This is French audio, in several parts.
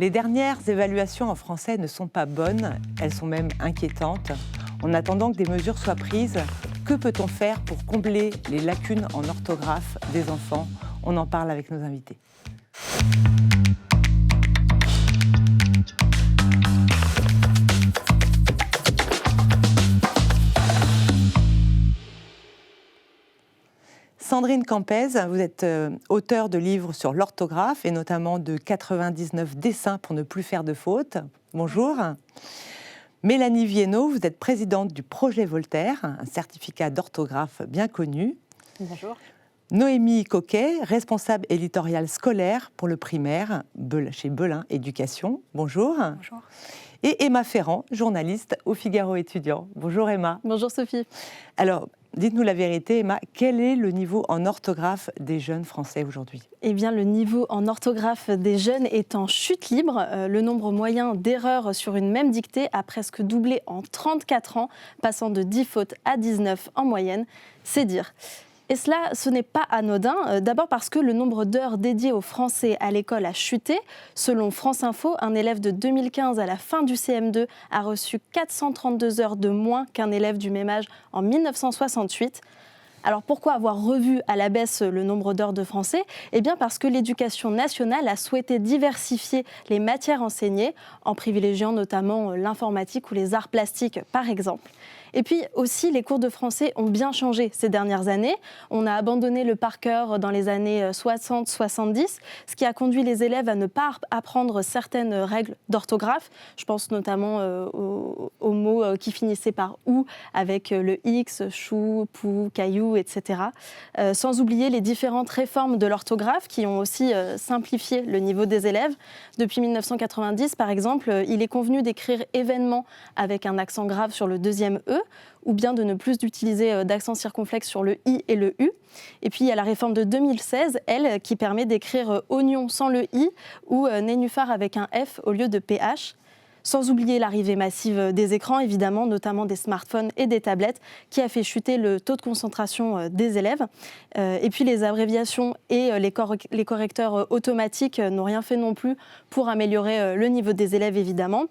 Les dernières évaluations en français ne sont pas bonnes, elles sont même inquiétantes. En attendant que des mesures soient prises, que peut-on faire pour combler les lacunes en orthographe des enfants? On en parle avec nos invités. Sandrine Campez, vous êtes auteure de livres sur l'orthographe et notamment de 99 dessins pour ne plus faire de fautes. Bonjour. Mélanie Viennot, vous êtes présidente du Projet Voltaire, un certificat d'orthographe bien connu. Bonjour. Noémie Coquet, responsable éditoriale scolaire pour le primaire chez Belin Éducation. Bonjour. Bonjour. Et Emma Ferrand, journaliste au Figaro étudiant. Bonjour Emma. Bonjour Sophie. Alors, dites-nous la vérité Emma, quel est le niveau en orthographe des jeunes Français aujourd'hui? Eh bien, le niveau en orthographe des jeunes est en chute libre. Le nombre moyen d'erreurs sur une même dictée a presque doublé en 34 ans, passant de 10 fautes à 19 en moyenne. C'est dire. Et cela, ce n'est pas anodin, d'abord parce que le nombre d'heures dédiées au français à l'école a chuté. Selon France Info, un élève de 2015 à la fin du CM2 a reçu 432 heures de moins qu'un élève du même âge en 1968. Alors pourquoi avoir revu à la baisse le nombre d'heures de français? Eh bien parce que l'Éducation nationale a souhaité diversifier les matières enseignées, en privilégiant notamment l'informatique ou les arts plastiques par exemple. Et puis aussi, les cours de français ont bien changé ces dernières années. On a abandonné le par cœur dans les années 60-70, ce qui a conduit les élèves à ne pas apprendre certaines règles d'orthographe. Je pense notamment aux mots qui finissaient par « ou » avec le X, chou, pou, caillou, etc. Sans oublier les différentes réformes de l'orthographe qui ont aussi simplifié le niveau des élèves. Depuis 1990, par exemple, il est convenu d'écrire « événement » avec un accent grave sur le deuxième « e », ou bien de ne plus utiliser d'accent circonflexe sur le i et le u. Et puis il y a la réforme de 2016, elle, qui permet d'écrire oignon sans le i ou nénuphar avec un f au lieu de ph. Sans oublier l'arrivée massive des écrans, évidemment, notamment des smartphones et des tablettes, qui a fait chuter le taux de concentration des élèves. Et puis les abréviations et les correcteurs automatiques n'ont rien fait non plus pour améliorer le niveau des élèves, évidemment.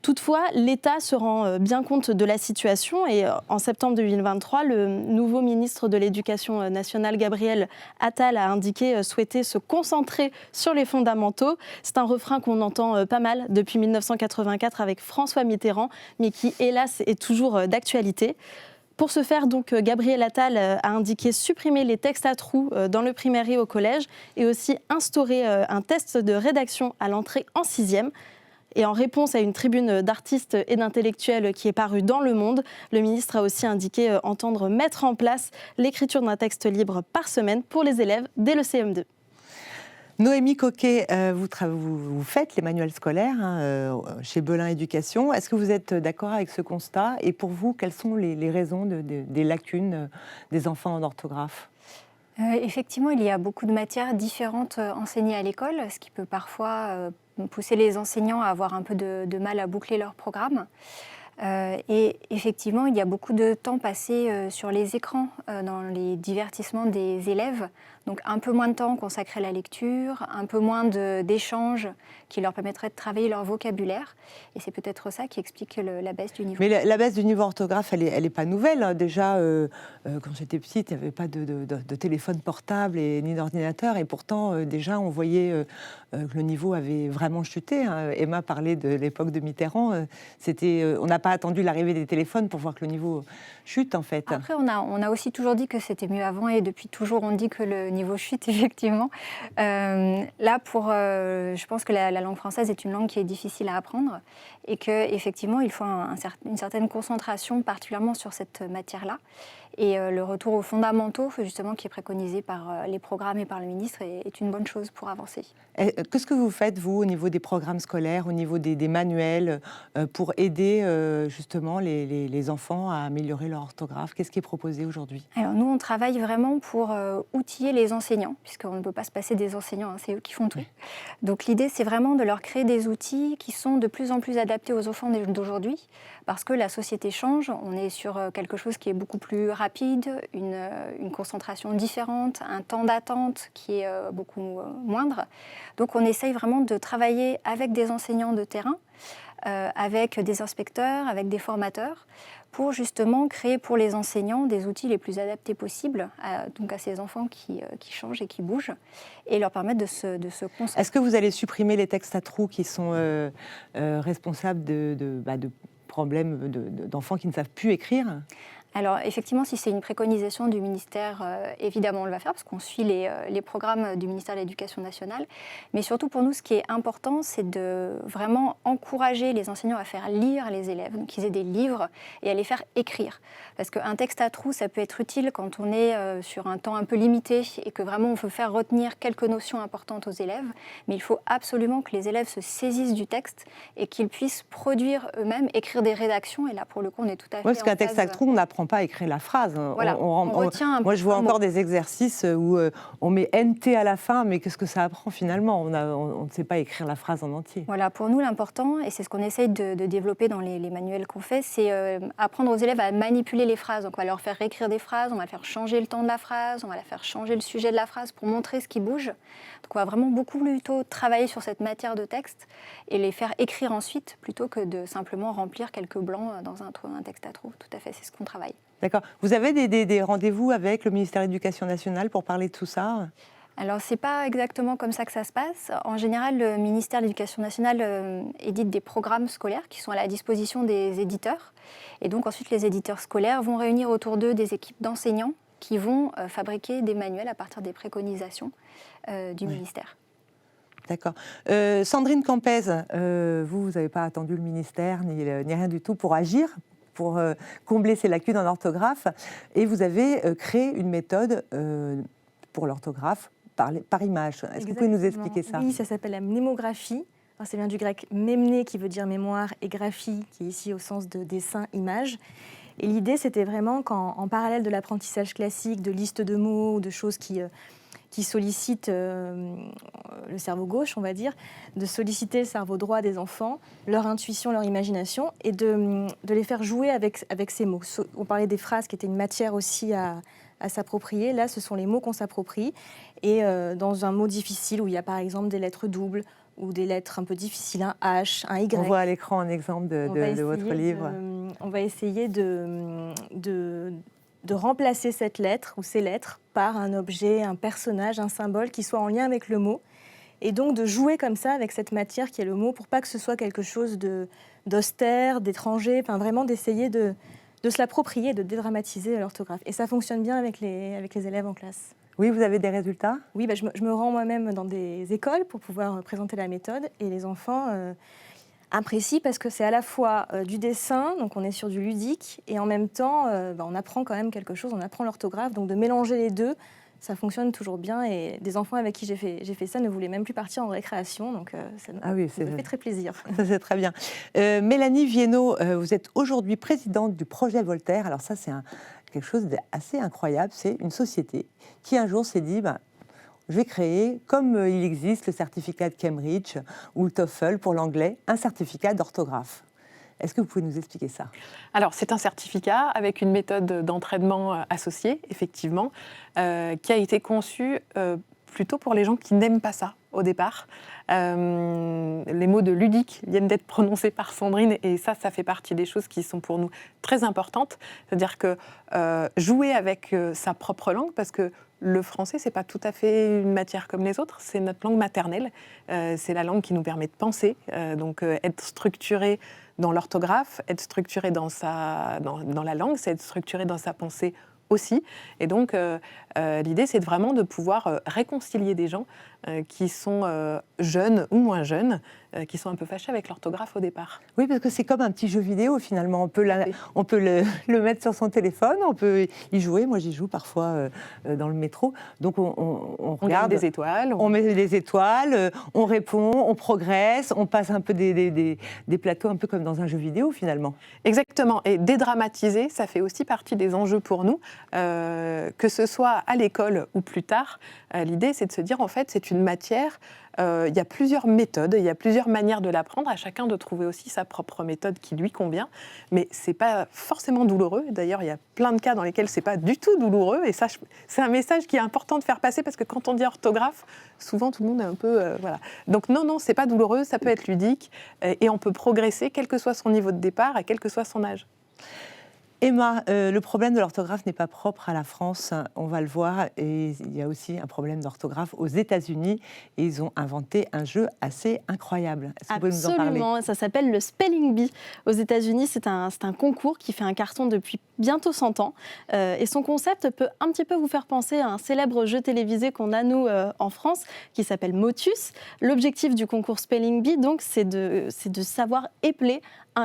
Toutefois, l'État se rend bien compte de la situation et en septembre 2023, le nouveau ministre de l'Éducation nationale, Gabriel Attal, a indiqué souhaiter se concentrer sur les fondamentaux. C'est un refrain qu'on entend pas mal depuis 1984 avec François Mitterrand, mais qui, hélas, est toujours d'actualité. Pour ce faire, donc, Gabriel Attal a indiqué supprimer les textes à trous dans le primaire et au collège et aussi instaurer un test de rédaction à l'entrée en 6e. Et en réponse à une tribune d'artistes et d'intellectuels qui est parue dans Le Monde, le ministre a aussi indiqué entendre mettre en place l'écriture d'un texte libre par semaine pour les élèves dès le CM2. Noémie Coquet, vous faites les manuels scolaires chez Belin Éducation. Est-ce que vous êtes d'accord avec ce constat? Et pour vous, quelles sont les raisons des lacunes des enfants en orthographe? Effectivement, il y a beaucoup de matières différentes enseignées à l'école, ce qui peut parfois pousser les enseignants à avoir un peu de mal à boucler leur programme. Et effectivement, il y a beaucoup de temps passé sur les écrans, dans les divertissements des élèves. Donc un peu moins de temps consacré à la lecture, un peu moins d'échanges qui leur permettraient de travailler leur vocabulaire. Et c'est peut-être ça qui explique la baisse du niveau. Mais la baisse du niveau orthographe, elle est pas nouvelle. Déjà, quand j'étais petite, il n'y avait pas de téléphone portable ni d'ordinateur. Et pourtant, déjà, on voyait que le niveau avait vraiment chuté. Emma parlait de l'époque de Mitterrand. On n'a pas attendu l'arrivée des téléphones pour voir que le niveau chute, en fait. Après, on a aussi toujours dit que c'était mieux avant. Et depuis toujours, on dit que le niveau chute, effectivement. Là, je pense que la langue française est une langue qui est difficile à apprendre et qu'effectivement, il faut une certaine concentration, particulièrement sur cette matière-là. Et le retour aux fondamentaux, justement, qui est préconisé par les programmes et par le ministre, est une bonne chose pour avancer. Qu'est-ce que vous faites, vous, au niveau des programmes scolaires, au niveau des manuels, pour aider justement les enfants à améliorer leur orthographe? Qu'est-ce qui est proposé aujourd'hui? Alors nous, on travaille vraiment pour outiller les enseignants, puisqu'on ne peut pas se passer des enseignants, c'est eux qui font tout. Oui. Donc l'idée, c'est vraiment de leur créer des outils qui sont de plus en plus adaptés aux enfants d'aujourd'hui, parce que la société change, on est sur quelque chose qui est beaucoup plus rapide, rapide, une concentration différente, un temps d'attente qui est beaucoup moindre. Donc on essaye vraiment de travailler avec des enseignants de terrain, avec des inspecteurs, avec des formateurs, pour justement créer pour les enseignants des outils les plus adaptés possibles donc à ces enfants qui changent et qui bougent, et leur permettre de se concentrer. Est-ce que vous allez supprimer les textes à trous qui sont responsables de problèmes d'enfants qui ne savent plus écrire ? Alors effectivement, si c'est une préconisation du ministère, évidemment on le va faire parce qu'on suit les programmes du ministère de l'Éducation nationale. Mais surtout pour nous, ce qui est important, c'est de vraiment encourager les enseignants à faire lire les élèves, donc qu'ils aient des livres et à les faire écrire. Parce qu'un texte à trous, ça peut être utile quand on est sur un temps un peu limité et que vraiment on veut faire retenir quelques notions importantes aux élèves. Mais il faut absolument que les élèves se saisissent du texte et qu'ils puissent produire eux-mêmes, écrire des rédactions. Et là, pour le coup, on est tout à fait parce qu'un texte à trous, on n'apprend pas à écrire la phrase. Voilà, on retient moi, je vois encore des exercices où on met NT à la fin, mais qu'est-ce que ça apprend finalement ? On ne sait pas écrire la phrase en entier. Voilà, pour nous, l'important, et c'est ce qu'on essaye de développer dans les manuels qu'on fait, c'est apprendre aux élèves à manipuler les phrases. Donc, on va leur faire réécrire des phrases, on va faire changer le temps de la phrase, on va leur faire changer le sujet de la phrase pour montrer ce qui bouge. Donc, on va vraiment beaucoup plutôt travailler sur cette matière de texte et les faire écrire ensuite, plutôt que de simplement remplir quelques blancs dans un texte à trous. Tout à fait, c'est ce qu'on travaille. D'accord. Vous avez des rendez-vous avec le ministère de l'Éducation nationale pour parler de tout ça ? Alors, ce n'est pas exactement comme ça que ça se passe. En général, le ministère de l'Éducation nationale édite des programmes scolaires qui sont à la disposition des éditeurs. Et donc, ensuite, les éditeurs scolaires vont réunir autour d'eux des équipes d'enseignants qui vont fabriquer des manuels à partir des préconisations du ministère. D'accord. Sandrine Campez, vous n'avez pas attendu le ministère ni rien du tout pour agir, pour combler ces lacunes en orthographe, et vous avez créé une méthode pour l'orthographe par image. Est-ce que vous pouvez nous expliquer ça ? Oui, ça s'appelle la mnémographie. Alors, ça vient du grec mémné, qui veut dire mémoire, et graphie, qui est ici au sens de dessin, image. Et l'idée, c'était vraiment qu'en parallèle de l'apprentissage classique, de listes de mots, de choses qui sollicitent le cerveau gauche, on va dire, de solliciter le cerveau droit des enfants, leur intuition, leur imagination, et de les faire jouer avec ces mots. On parlait des phrases qui étaient une matière aussi à s'approprier. Là, ce sont les mots qu'on s'approprie. Et dans un mot difficile, où il y a par exemple des lettres doubles, ou des lettres un peu difficiles, un H, un Y. On voit à l'écran un exemple de votre livre. On va essayer de remplacer cette lettre ou ces lettres par un objet, un personnage, un symbole qui soit en lien avec le mot. Et donc de jouer comme ça avec cette matière qui est le mot, pour pas que ce soit quelque chose d'austère, d'étranger, enfin vraiment d'essayer de se l'approprier, de dédramatiser l'orthographe. Et ça fonctionne bien avec les élèves en classe. Oui, vous avez des résultats ? Oui, je me rends moi-même dans des écoles pour pouvoir présenter la méthode, et les enfants apprécient parce que c'est à la fois du dessin, donc on est sur du ludique, et en même temps on apprend quand même quelque chose, on apprend l'orthographe, donc de mélanger les deux, ça fonctionne toujours bien, et des enfants avec qui j'ai fait ça ne voulaient même plus partir en récréation, donc ça me fait très plaisir. Ça, c'est très bien. Mélanie Viennot, vous êtes aujourd'hui présidente du projet Voltaire. Alors ça, c'est quelque chose d'assez incroyable. C'est une société qui un jour s'est dit, je vais créer, comme il existe le certificat de Cambridge ou le TOEFL pour l'anglais, un certificat d'orthographe. Est-ce que vous pouvez nous expliquer ça ? Alors, c'est un certificat avec une méthode d'entraînement associée, effectivement, qui a été conçue plutôt pour les gens qui n'aiment pas ça au départ. Les mots de ludique viennent d'être prononcés par Sandrine, et ça fait partie des choses qui sont pour nous très importantes. C'est-à-dire que jouer avec sa propre langue, parce que le français, c'est pas tout à fait une matière comme les autres, c'est notre langue maternelle, c'est la langue qui nous permet de penser, donc être structuré dans l'orthographe, être structuré dans la langue, c'est être structuré dans sa pensée aussi. Et donc, l'idée, c'est vraiment de pouvoir réconcilier des gens qui sont jeunes ou moins jeunes, qui sont un peu fâchés avec l'orthographe au départ. Oui, parce que c'est comme un petit jeu vidéo, finalement. On peut le mettre sur son téléphone, on peut y jouer. Moi, j'y joue parfois dans le métro. Donc, on regarde des étoiles. On met des étoiles, on répond, on progresse, on passe un peu des plateaux, un peu comme dans un jeu vidéo, finalement. Exactement. Et dédramatiser, ça fait aussi partie des enjeux pour nous, que ce soit à l'école ou plus tard. L'idée, c'est de se dire, en fait, c'est une matière, il y a plusieurs méthodes, il y a plusieurs manières de l'apprendre, à chacun de trouver aussi sa propre méthode qui lui convient, mais c'est pas forcément douloureux. D'ailleurs, il y a plein de cas dans lesquels c'est pas du tout douloureux, et ça, c'est un message qui est important de faire passer, parce que quand on dit orthographe, souvent tout le monde est un peu... voilà. Donc non, c'est pas douloureux, ça peut être ludique, et on peut progresser, quel que soit son niveau de départ, et quel que soit son âge. Emma, le problème de l'orthographe n'est pas propre à la France, on va le voir, et il y a aussi un problème d'orthographe aux États-Unis, et ils ont inventé un jeu assez incroyable. Est-ce que vous pouvez nous en parler ? Absolument, ça s'appelle le Spelling Bee. Aux États-Unis, c'est un concours qui fait un carton depuis bientôt 100 ans, et son concept peut un petit peu vous faire penser à un célèbre jeu télévisé qu'on a, nous, en France, qui s'appelle Motus. L'objectif du concours Spelling Bee, donc, c'est de savoir épeler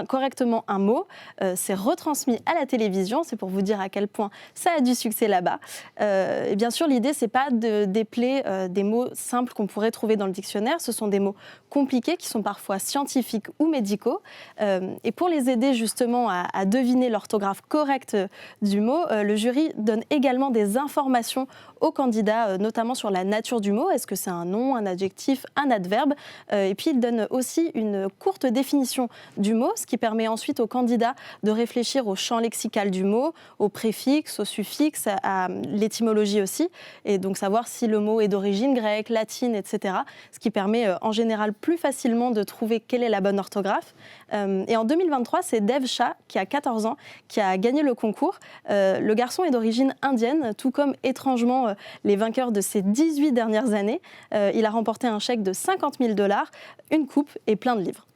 correctement un mot. C'est retransmis à la télévision, c'est pour vous dire à quel point ça a du succès là-bas. Et bien sûr, l'idée, c'est pas d'épeler des mots simples qu'on pourrait trouver dans le dictionnaire, ce sont des mots compliqués qui sont parfois scientifiques ou médicaux. Et pour les aider justement à deviner l'orthographe correcte du mot, le jury donne également des informations aux candidats, notamment sur la nature du mot. Est-ce que c'est un nom, un adjectif, un adverbe ? Et puis, il donne aussi une courte définition du mot, ce qui permet ensuite aux candidats de réfléchir au champ lexical du mot, aux préfixes, aux suffixes, à l'étymologie aussi, et donc savoir si le mot est d'origine grecque, latine, etc., ce qui permet en général plus facilement de trouver quelle est la bonne orthographe. Et en 2023, c'est Dev Shah, qui a 14 ans, qui a gagné le concours. Le garçon est d'origine indienne, tout comme étrangement les vainqueurs de ces 18 dernières années. Il a remporté un chèque de $50 000, une coupe et plein de livres.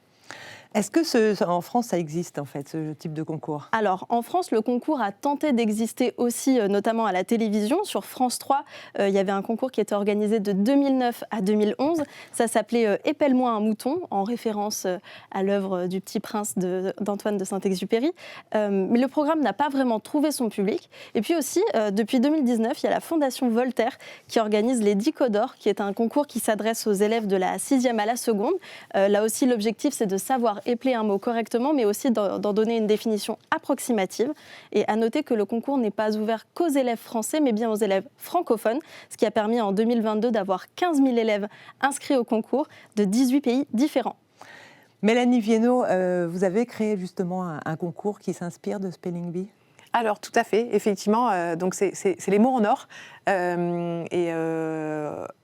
Est-ce que en France, ça existe, en fait, ce type de concours ? Alors, en France, le concours a tenté d'exister aussi, notamment à la télévision. Sur France 3, il y avait un concours qui était organisé de 2009 à 2011. Ça s'appelait « Épelle-moi un mouton », en référence à l'œuvre du Petit Prince d'Antoine de Saint-Exupéry. Mais le programme n'a pas vraiment trouvé son public. Et puis aussi, depuis 2019, il y a la Fondation Voltaire qui organise les Dicodores, qui est un concours qui s'adresse aux élèves de la 6e à la seconde. Là aussi, l'objectif, c'est de savoir épeler un mot correctement, mais aussi d'en donner une définition approximative. Et à noter que le concours n'est pas ouvert qu'aux élèves français, mais bien aux élèves francophones, ce qui a permis en 2022 d'avoir 15 000 élèves inscrits au concours de 18 pays différents. Mélanie Viennot, vous avez créé justement un concours qui s'inspire de Spelling Bee ? Alors, tout à fait, effectivement, donc c'est les mots en or.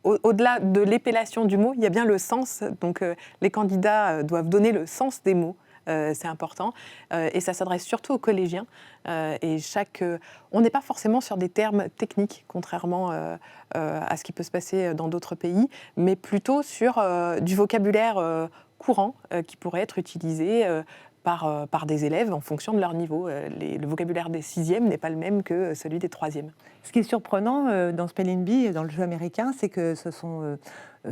Au-delà de l'épellation du mot, il y a bien le sens. Donc, les candidats doivent donner le sens des mots. C'est important. Et ça s'adresse surtout aux collégiens. On n'est pas forcément sur des termes techniques, contrairement à ce qui peut se passer dans d'autres pays, mais plutôt sur du vocabulaire courant qui pourrait être utilisé par des élèves en fonction de leur niveau. Le vocabulaire des 6e n'est pas le même que celui des 3e. Ce qui est surprenant dans Spelling Bee, dans le jeu américain, c'est que ce sont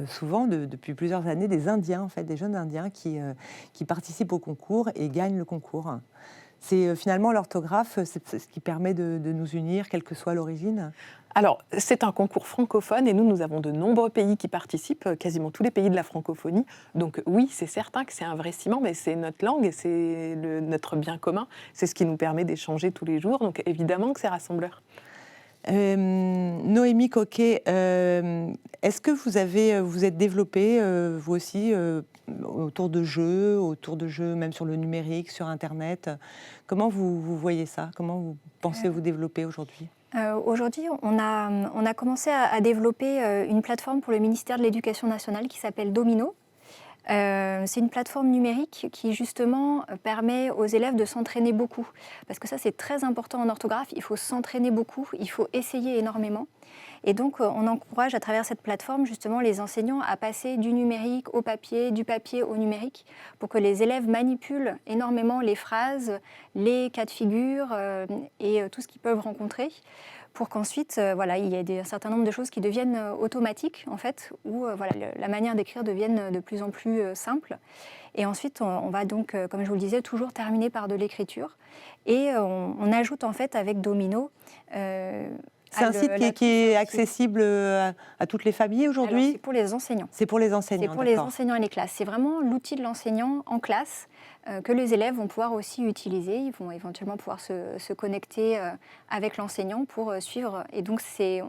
souvent, depuis plusieurs années, des Indiens, en fait, des jeunes Indiens qui participent au concours et gagnent le concours. C'est finalement l'orthographe, c'est ce qui permet de nous unir, quelle que soit l'origine. Alors, c'est un concours francophone et nous avons de nombreux pays qui participent, quasiment tous les pays de la francophonie. Donc oui, c'est certain que c'est un vrai ciment, mais c'est notre langue et c'est notre bien commun. C'est ce qui nous permet d'échanger tous les jours. Donc évidemment que c'est rassembleur. Noémie Coquet, est-ce que vous êtes développée, vous aussi, autour de jeux, même sur le numérique, sur Internet ? Comment vous voyez ça ? Comment vous pensez vous développer aujourd'hui ? Aujourd'hui, on a commencé à développer une plateforme pour le ministère de l'Éducation nationale qui s'appelle Domino. C'est une plateforme numérique qui justement permet aux élèves de s'entraîner beaucoup. Parce que ça, c'est très important en orthographe, il faut s'entraîner beaucoup, il faut essayer énormément. Et donc, on encourage à travers cette plateforme justement les enseignants à passer du numérique au papier, du papier au numérique, pour que les élèves manipulent énormément les phrases, les cas de figure et tout ce qu'ils peuvent rencontrer, pour qu'ensuite, il y ait un certain nombre de choses qui deviennent automatiques, en fait, où la manière d'écrire devienne de plus en plus simple. Et ensuite, on va donc, comme je vous le disais, toujours terminer par de l'écriture. Et on ajoute, en fait, avec Domino, C'est un site qui est accessible à toutes les familles aujourd'hui? C'est pour les enseignants. C'est pour les enseignants, C'est pour les enseignants et les classes. C'est vraiment l'outil de l'enseignant en classe que les élèves vont pouvoir aussi utiliser. Ils vont éventuellement pouvoir se connecter avec l'enseignant pour suivre. Et donc,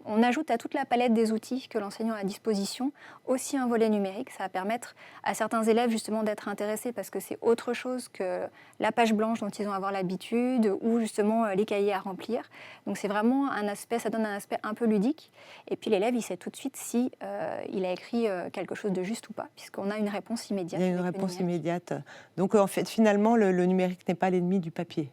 on ajoute à toute la palette des outils que l'enseignant a à disposition aussi un volet numérique. Ça va permettre à certains élèves justement d'être intéressés parce que c'est autre chose que la page blanche dont ils vont avoir l'habitude ou justement les cahiers à remplir. Donc, c'est vraiment un aspect, ça donne un aspect un peu ludique. Et puis, l'élève, il sait tout de suite si il a écrit quelque chose de juste ou pas, puisqu'on a une réponse immédiate. Il y a une réponse immédiate. Donc, en fait, finalement, le numérique n'est pas l'ennemi du papier.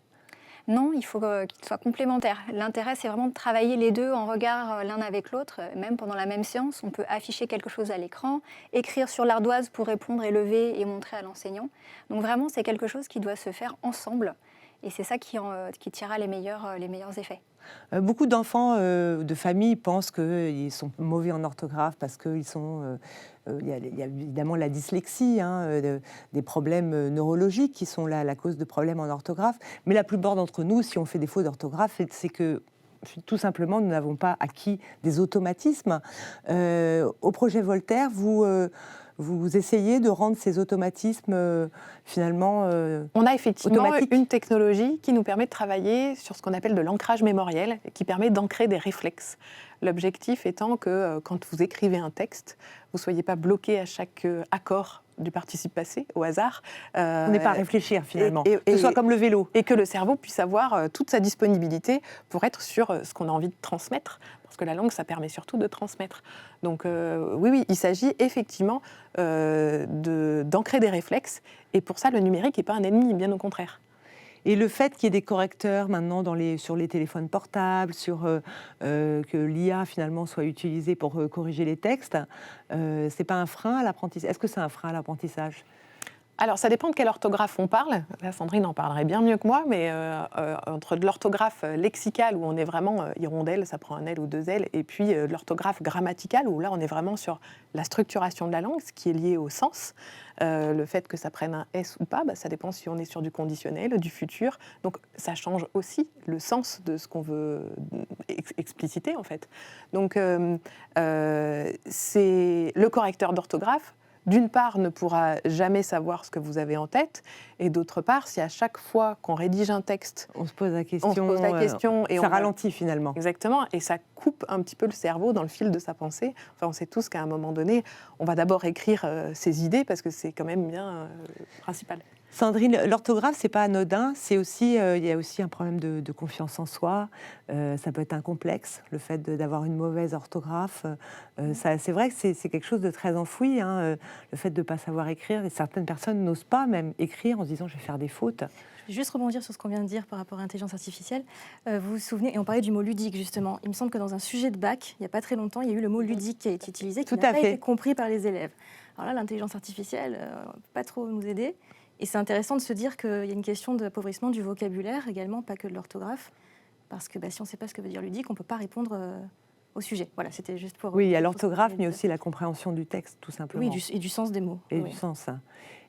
Non, il faut qu'il soit complémentaire. L'intérêt, c'est vraiment de travailler les deux en regard l'un avec l'autre. Même pendant la même séance, on peut afficher quelque chose à l'écran, écrire sur l'ardoise pour répondre et lever et montrer à l'enseignant. Donc vraiment, c'est quelque chose qui doit se faire ensemble. Et c'est ça qui tirera les meilleurs effets. Beaucoup d'enfants de famille pensent qu'ils sont mauvais en orthographe parce qu'ils sont... Il y a évidemment la dyslexie, des problèmes neurologiques qui sont la cause de problèmes en orthographe. Mais la plupart d'entre nous, si on fait des fautes d'orthographe, c'est que tout simplement, nous n'avons pas acquis des automatismes. Au projet Voltaire, vous essayez de rendre ces automatismes finalement On a effectivement automatiques. une technologie qui nous permet de travailler sur ce qu'on appelle de l'ancrage mémoriel, qui permet d'ancrer des réflexes. L'objectif étant que quand vous écrivez un texte, vous ne soyez pas bloqué à chaque accord du participe passé, au hasard. On n'est pas à réfléchir finalement, que ce soit comme le vélo. Et que le cerveau puisse avoir toute sa disponibilité pour être sur ce qu'on a envie de transmettre, parce que la langue, ça permet surtout de transmettre. Donc oui, il s'agit effectivement d'ancrer des réflexes, et pour ça, le numérique n'est pas un ennemi, bien au contraire. Et le fait qu'il y ait des correcteurs maintenant sur les téléphones portables, que l'IA finalement soit utilisée pour corriger les textes, c'est pas un frein à l'apprentissage? Est-ce que c'est un frein à l'apprentissage? Alors, ça dépend de quelle orthographe on parle. Là, Sandrine en parlerait bien mieux que moi, mais entre de l'orthographe lexicale, où on est vraiment hirondelle, ça prend un L ou deux L, et puis de l'orthographe grammaticale, où là, on est vraiment sur la structuration de la langue, ce qui est lié au sens. Le fait que ça prenne un S ou pas, ça dépend si on est sur du conditionnel, du futur. Donc, ça change aussi le sens de ce qu'on veut expliciter, en fait. Donc, c'est le correcteur d'orthographe. D'une part, ne pourra jamais savoir ce que vous avez en tête, et d'autre part, si à chaque fois qu'on rédige un texte, on se pose la question, et ça ralentit finalement. Exactement, et ça coupe un petit peu le cerveau dans le fil de sa pensée. Enfin, on sait tous qu'à un moment donné, on va d'abord écrire ses idées, parce que c'est quand même bien principal. Sandrine, l'orthographe, c'est pas anodin, c'est aussi, il y a aussi un problème de confiance en soi, ça peut être un complexe, le fait d'avoir une mauvaise orthographe, c'est vrai que c'est quelque chose de très enfoui, le fait de ne pas savoir écrire, et certaines personnes n'osent pas même écrire en se disant je vais faire des fautes. Je vais juste rebondir sur ce qu'on vient de dire par rapport à l'intelligence artificielle. Vous vous souvenez, et on parlait du mot ludique justement, il me semble que dans un sujet de bac, il n'y a pas très longtemps, il y a eu le mot ludique qui a été utilisé, qui n'a pas été compris par les élèves. Alors là, l'intelligence artificielle ne peut pas trop nous aider. Et c'est intéressant de se dire qu'il y a une question d'appauvrissement du vocabulaire également, pas que de l'orthographe, parce que si on ne sait pas ce que veut dire ludique, on ne peut pas répondre au sujet. Voilà, c'était juste pour... Oui, il y a l'orthographe, mais aussi la compréhension du texte, tout simplement. Oui, et du sens des mots. Et du sens.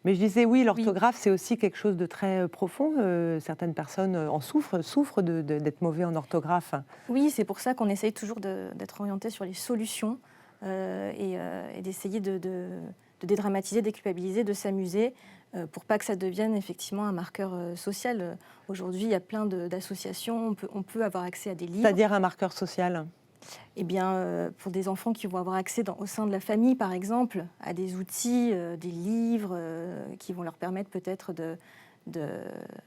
Mais je disais, oui, l'orthographe, c'est aussi quelque chose de très profond. Certaines personnes en souffrent d'être mauvais en orthographe. Oui, c'est pour ça qu'on essaye toujours d'être orienté sur les solutions et d'essayer de dédramatiser, déculpabiliser, de s'amuser, pour pas que ça devienne effectivement un marqueur social. Aujourd'hui, il y a plein d'associations, on peut avoir accès à des livres. C'est-à-dire un marqueur social? Eh bien, pour des enfants qui vont avoir accès au sein de la famille, par exemple, à des outils, des livres qui vont leur permettre peut-être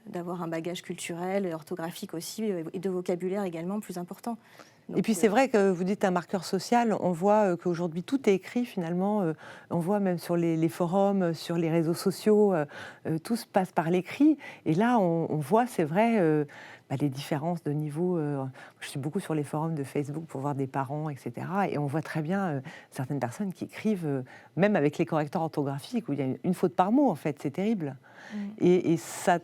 d'avoir un bagage culturel, orthographique aussi, et de vocabulaire également plus important. Donc, et puis c'est vrai que vous dites un marqueur social, on voit qu'aujourd'hui tout est écrit finalement, on voit même sur les forums, sur les réseaux sociaux, tout se passe par l'écrit, et là on voit, c'est vrai, les différences de niveau. Je suis beaucoup sur les forums de Facebook pour voir des parents, etc. Et on voit très bien certaines personnes qui écrivent, même avec les correcteurs orthographiques, où il y a une faute par mot, en fait, c'est terrible. Et ça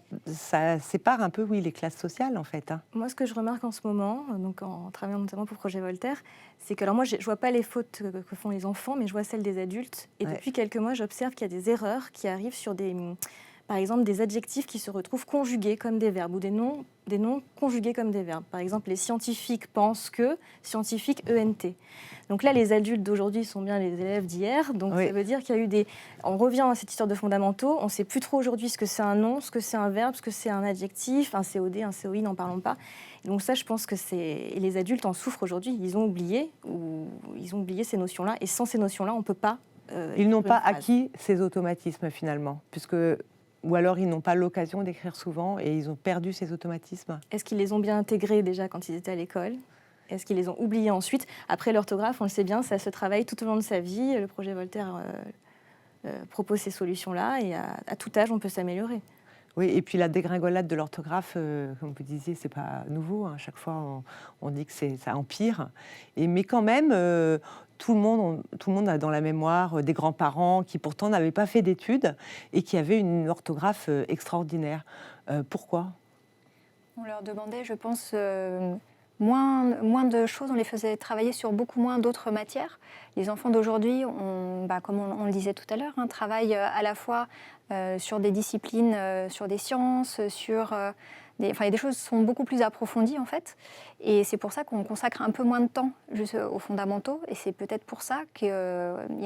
sépare un peu, oui, les classes sociales, en fait. Moi, ce que je remarque en ce moment, donc en travaillant notamment pour Projet Voltaire, c'est que, alors moi, je ne vois pas les fautes que font les enfants, mais je vois celles des adultes. Et depuis quelques mois, j'observe qu'il y a des erreurs qui arrivent sur par exemple, des adjectifs qui se retrouvent conjugués comme des verbes ou des noms des noms conjugués comme des verbes. Par exemple, les scientifiques pensent que, scientifique ENT. Donc là, les adultes d'aujourd'hui sont bien les élèves d'hier. Donc ça veut dire qu'il y a eu des... On revient à cette histoire de fondamentaux. On ne sait plus trop aujourd'hui ce que c'est un nom, ce que c'est un verbe, ce que c'est un adjectif, un COD, un COI, n'en parlons pas. Et donc ça, je pense que et les adultes en souffrent aujourd'hui. Ils ont oublié ces notions-là. Et sans ces notions-là, on ne peut pas... Ils n'ont pas acquis ces automatismes finalement, ou alors ils n'ont pas l'occasion d'écrire souvent et ils ont perdu ces automatismes. Est-ce qu'ils les ont bien intégrés déjà quand ils étaient à l'école ? Est-ce qu'ils les ont oubliés ensuite ? Après, l'orthographe, on le sait bien, ça se travaille tout au long de sa vie. Le projet Voltaire propose ces solutions-là et à tout âge, on peut s'améliorer. Oui, et puis la dégringolade de l'orthographe, comme vous disiez, c'est pas nouveau. À chaque fois, on dit que ça empire. Mais quand même, tout le monde a dans la mémoire des grands-parents qui pourtant n'avaient pas fait d'études et qui avaient une orthographe extraordinaire. Pourquoi ? On leur demandait, je pense, moins de choses. On les faisait travailler sur beaucoup moins d'autres matières. Les enfants d'aujourd'hui, comme on le disait tout à l'heure, travaillent à la fois sur des disciplines, sur des sciences, il y a des choses qui sont beaucoup plus approfondies en fait. Et c'est pour ça qu'on consacre un peu moins de temps juste aux fondamentaux. Et c'est peut-être pour ça qu'il y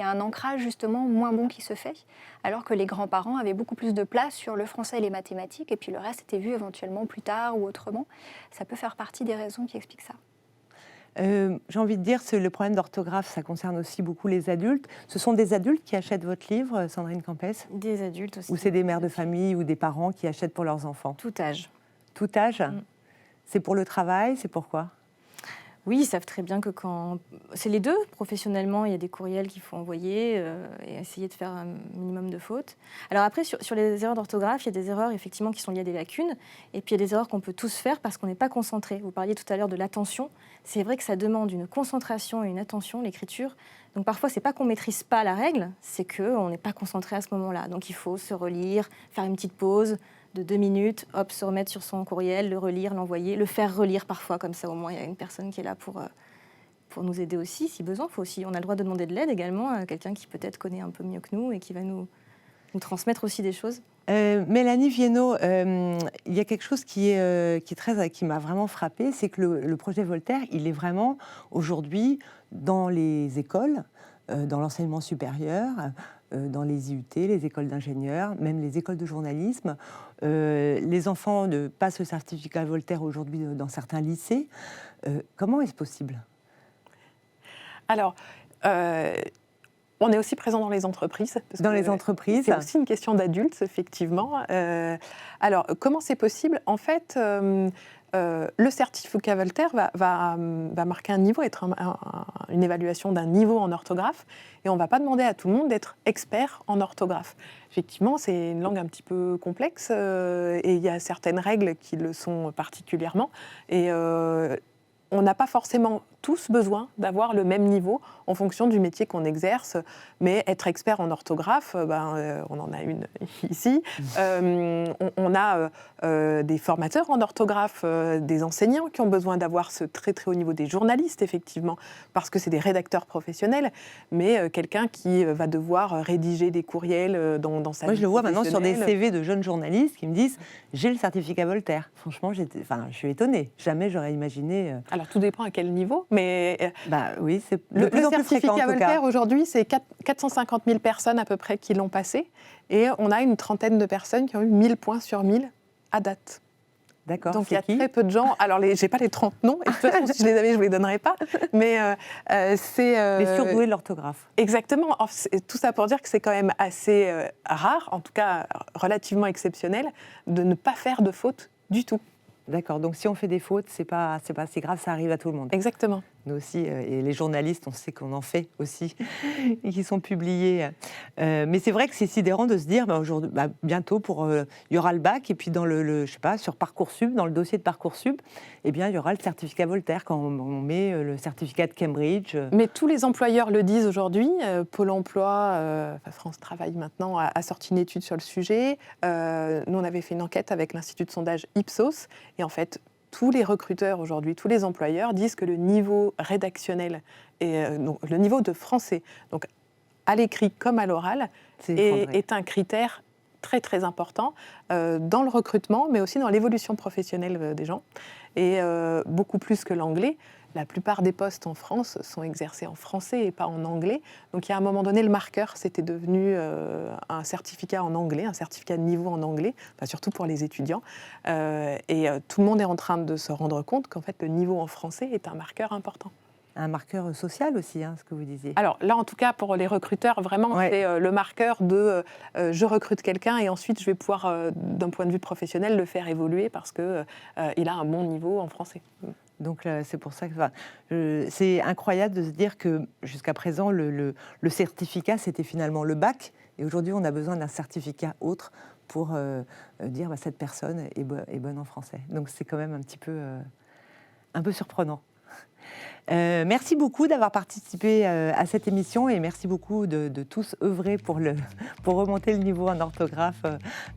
a un ancrage justement moins bon qui se fait. Alors que les grands-parents avaient beaucoup plus de place sur le français et les mathématiques. Et puis le reste était vu éventuellement plus tard ou autrement. Ça peut faire partie des raisons qui expliquent ça. J'ai envie de dire que le problème d'orthographe, ça concerne aussi beaucoup les adultes. Ce sont des adultes qui achètent votre livre, Sandrine Campès ? Des adultes aussi. Ou c'est des mères de famille ou des parents qui achètent pour leurs enfants ? Tout âge. Tout âge ? C'est pour le travail, c'est pourquoi ? Oui, ils savent très bien que quand... C'est les deux. Professionnellement, il y a des courriels qu'il faut envoyer et essayer de faire un minimum de fautes. Alors après, sur les erreurs d'orthographe, il y a des erreurs effectivement qui sont liées à des lacunes. Et puis il y a des erreurs qu'on peut tous faire parce qu'on n'est pas concentré. Vous parliez tout à l'heure de l'attention. C'est vrai que ça demande une concentration et une attention, l'écriture. Donc parfois, c'est pas qu'on maîtrise pas la règle, c'est qu'on n'est pas concentré à ce moment-là. Donc il faut se relire, faire une petite pause de 2 minutes, hop, se remettre sur son courriel, le relire, l'envoyer, le faire relire parfois, comme ça au moins il y a une personne qui est là pour nous aider aussi, si besoin. On a le droit de demander de l'aide également à quelqu'un qui peut-être connaît un peu mieux que nous et qui va nous transmettre aussi des choses. Mélanie Viennot, il y a quelque chose qui m'a vraiment frappée, c'est que le projet Voltaire, il est vraiment aujourd'hui dans les écoles, dans l'enseignement supérieur, dans les IUT, les écoles d'ingénieurs, même les écoles de journalisme. Les enfants passent le certificat Voltaire aujourd'hui dans certains lycées. Comment est-ce possible ? Alors, on est aussi présent dans les entreprises. Les entreprises. C'est aussi une question d'adultes, effectivement. Alors, comment c'est possible ? En fait, le certificat Voltaire va marquer un niveau, être une évaluation d'un niveau en orthographe, et on ne va pas demander à tout le monde d'être expert en orthographe. Effectivement, c'est une langue un petit peu complexe, et il y a certaines règles qui le sont particulièrement, et on n'a pas forcément tous besoin d'avoir le même niveau en fonction du métier qu'on exerce, mais être expert en orthographe, on en a une ici. On a des formateurs en orthographe, des enseignants qui ont besoin d'avoir ce très très haut niveau, des journalistes effectivement, parce que c'est des rédacteurs professionnels, mais quelqu'un qui va devoir rédiger des courriels dans sa vie. Moi, je le vois maintenant sur des professionnelle. CV de jeunes journalistes qui me disent « j'ai le certificat Voltaire ». Franchement, je suis étonnée. Jamais j'aurais imaginé... Alors tout dépend à quel niveau, mais oui, c'est le plus en plus fréquent, en certificat tout cas. Voltaire aujourd'hui, c'est 450 000 personnes à peu près qui l'ont passé, et on a une trentaine de personnes qui ont eu 1000 points sur 1000 à date. D'accord. Donc il y a qui très peu de gens. Alors j'ai pas les 30 noms, et de toute façon si je les avais, je vous les donnerais pas. Mais c'est Les surdoués de l'orthographe. Exactement. Tout ça pour dire que c'est quand même assez rare, en tout cas relativement exceptionnel, de ne pas faire de fautes du tout. D'accord. Donc si on fait des fautes, c'est pas si grave, ça arrive à tout le monde. Exactement. Nous aussi, et les journalistes, on sait qu'on en fait aussi, et qui sont publiés. Mais c'est vrai que c'est sidérant de se dire, aujourd'hui, bientôt, il y aura le bac, et puis dans je sais pas, sur Parcoursup, dans le dossier de Parcoursup, eh bien, il y aura le certificat Voltaire, quand on met le certificat de Cambridge. Mais tous les employeurs le disent aujourd'hui. Pôle emploi, France Travail maintenant, a sorti une étude sur le sujet. Nous, on avait fait une enquête avec l'institut de sondage Ipsos, et en fait, tous les recruteurs aujourd'hui, tous les employeurs disent que le niveau rédactionnel et donc, le niveau de français, donc à l'écrit comme à l'oral, est un critère très très important dans le recrutement, mais aussi dans l'évolution professionnelle des gens. Et beaucoup plus que l'anglais. La plupart des postes en France sont exercés en français et pas en anglais. Donc, il y a un moment donné, le marqueur, c'était devenu un certificat en anglais, un certificat de niveau en anglais, enfin, surtout pour les étudiants. Et tout le monde est en train de se rendre compte qu'en fait, le niveau en français est un marqueur important. Un marqueur social aussi, ce que vous disiez. Alors là, en tout cas, pour les recruteurs, vraiment, c'est le marqueur de je recrute quelqu'un et ensuite, je vais pouvoir, d'un point de vue professionnel, le faire évoluer parce qu'il a un bon niveau en français. Donc c'est pour ça que c'est incroyable de se dire que jusqu'à présent, le certificat, c'était finalement le bac. Et aujourd'hui, on a besoin d'un certificat autre pour dire cette personne est bonne en français. Donc c'est quand même un peu surprenant. Merci beaucoup d'avoir participé à cette émission et merci beaucoup de tous œuvrer pour remonter le niveau en orthographe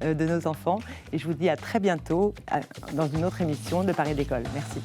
de nos enfants. Et je vous dis à très bientôt dans une autre émission de Paris d'école. Merci.